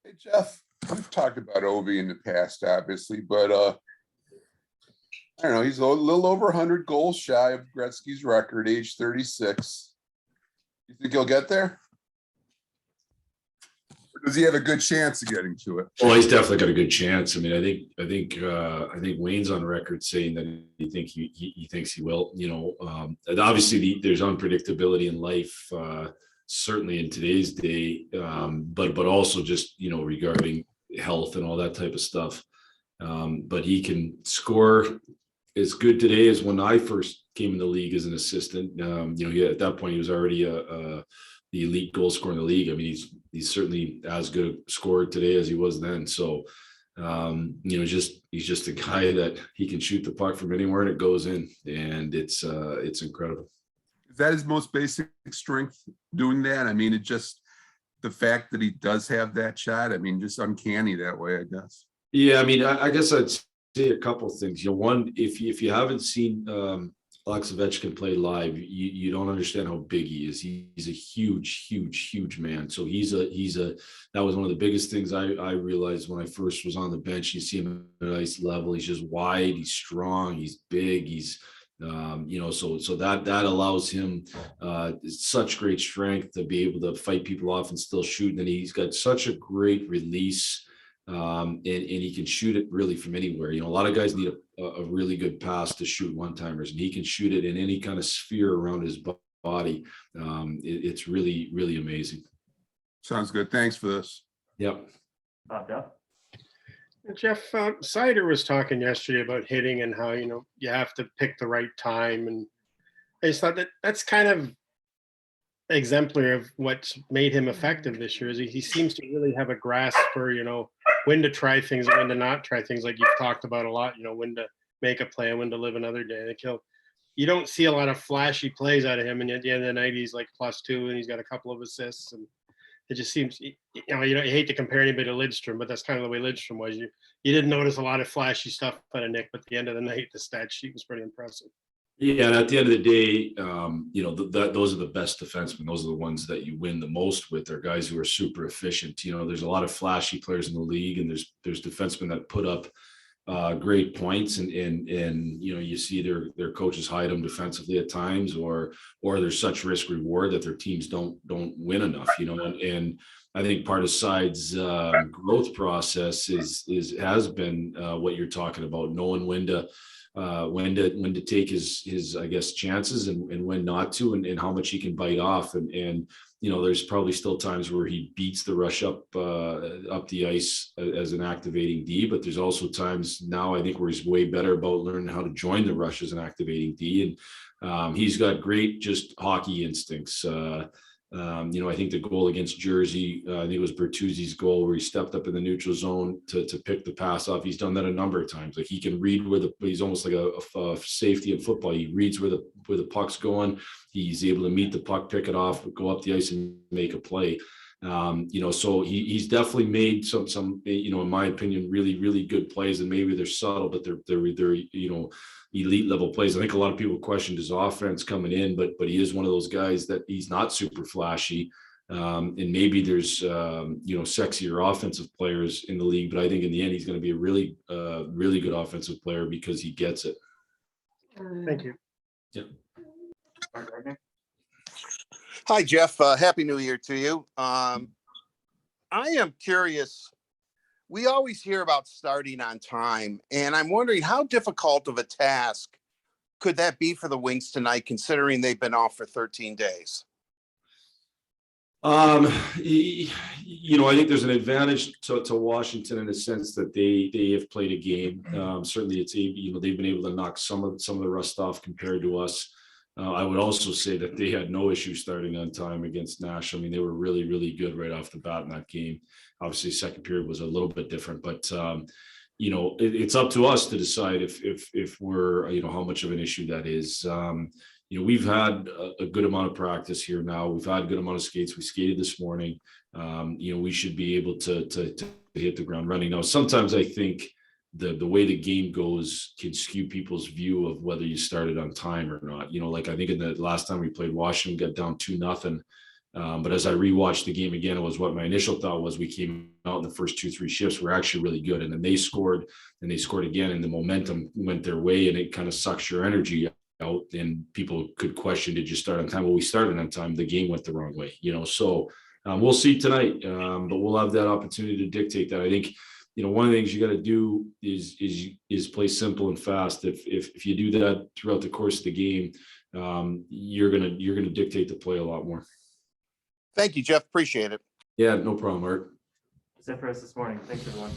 Hey Jeff, we've talked about Ovi in the past, obviously, but I don't know. He's a little over 100 goals shy of Gretzky's record, age 36. You think he'll get there? Or does he have a good chance of getting to it? Well, he's definitely got a good chance. I mean, I think Wayne's on record saying that he thinks he will. And obviously there's unpredictability in life, certainly in today's day, but also just regarding health and all that type of stuff. But he can score as good today as when I first came in the league as an assistant. At that point he was already the elite goal scorer in the league. I mean, he's certainly as good a scorer today as he was then. So, he's just a guy that he can shoot the puck from anywhere and it goes in, and it's incredible. Is that his most basic strength, doing that? I mean, it just the fact that he does have that shot. I mean, just uncanny that way, I guess. Yeah, I mean, I guess I'd say a couple of things. One, if you haven't seen Alex Ovechkin play live, you don't understand how big he is. He's a huge man. So that was one of the biggest things I realized when I first was on the bench. You see him at a nice level. He's just wide, he's strong, he's big, he's so that allows him such great strength to be able to fight people off and still shoot. And then he's got such a great release. And he can shoot it really from anywhere. A lot of guys need a really good pass to shoot one-timers, and he can shoot it in any kind of sphere around his body. It's really, really amazing. Sounds good. Thanks for this. Yep. Jeff, Seider was talking yesterday about hitting and how, you have to pick the right time. And I just thought that's kind of exemplary of what's made him effective this year. Is he seems to really have a grasp for, when to try things and when to not try things, like you've talked about a lot, when to make a play and when to live another day. Like you don't see a lot of flashy plays out of him, and at the end of the night he's like +2 and he's got a couple of assists, and it just seems, you hate to compare anybody to Lidstrom, but that's kind of the way Lidstrom was. You didn't notice a lot of flashy stuff out of Nick, but at the end of the night the stat sheet was pretty impressive. Yeah, and at the end of the day, those are the best defensemen. Those are the ones that you win the most with. They're guys who are super efficient. There's a lot of flashy players in the league, and there's defensemen that put up great points, and you see their coaches hide them defensively at times, or there's such risk reward that their teams don't win enough. And I think part of Side's growth process has been what you're talking about, knowing when to take his I guess chances and when not to, and how much he can bite off, and there's probably still times where he beats the rush up the ice as an activating D, but there's also times now I think where he's way better about learning how to join the rush as an activating D, and he's got great just hockey instincts. I think the goal against Jersey, I think it was Bertuzzi's goal where he stepped up in the neutral zone to pick the pass off. He's done that a number of times. Like he can read he's almost like a safety in football. He reads where the puck's going. He's able to meet the puck, pick it off, go up the ice and make a play. So he's definitely made some, in my opinion, really, really good plays, and maybe they're subtle, but they're elite level plays. I think a lot of people questioned his offense coming in, but he is one of those guys that he's not super flashy. And maybe there's, sexier offensive players in the league, but I think in the end, he's going to be a really, really good offensive player because he gets it. Thank you. Yeah. Hi, Jeff. Happy New Year to you. I am curious. We always hear about starting on time, and I'm wondering how difficult of a task could that be for the Wings tonight, considering they've been off for 13 days? I think there's an advantage to Washington in the sense that they have played a game. Certainly, they've been able to knock some of the rust off compared to us. I would also say that they had no issue starting on time against Nash. I mean, they were really, really good right off the bat in that game. Obviously, second period was a little bit different, but it's up to us to decide if we're, how much of an issue that is. We've had a good amount of practice here now. We've had a good amount of skates. We skated this morning. We should be able to hit the ground running. Now, sometimes I think the way the game goes can skew people's view of whether you started on time or not. Like I think in the last time we played Washington, got down 2-0. But as I rewatched the game again, it was what my initial thought was. We came out in the first 2-3 shifts, we're actually really good. And then they scored and they scored again, and the momentum went their way, and it kind of sucks your energy out. And people could question, did you start on time? Well, we started on time. The game went the wrong way, so we'll see tonight. But we'll have that opportunity to dictate that. I think, one of the things you got to do is play simple and fast. If you do that throughout the course of the game, you're gonna dictate the play a lot more. Thank you, Jeff. Appreciate it. Yeah, no problem, Art. That's it for us this morning. Thanks, everyone.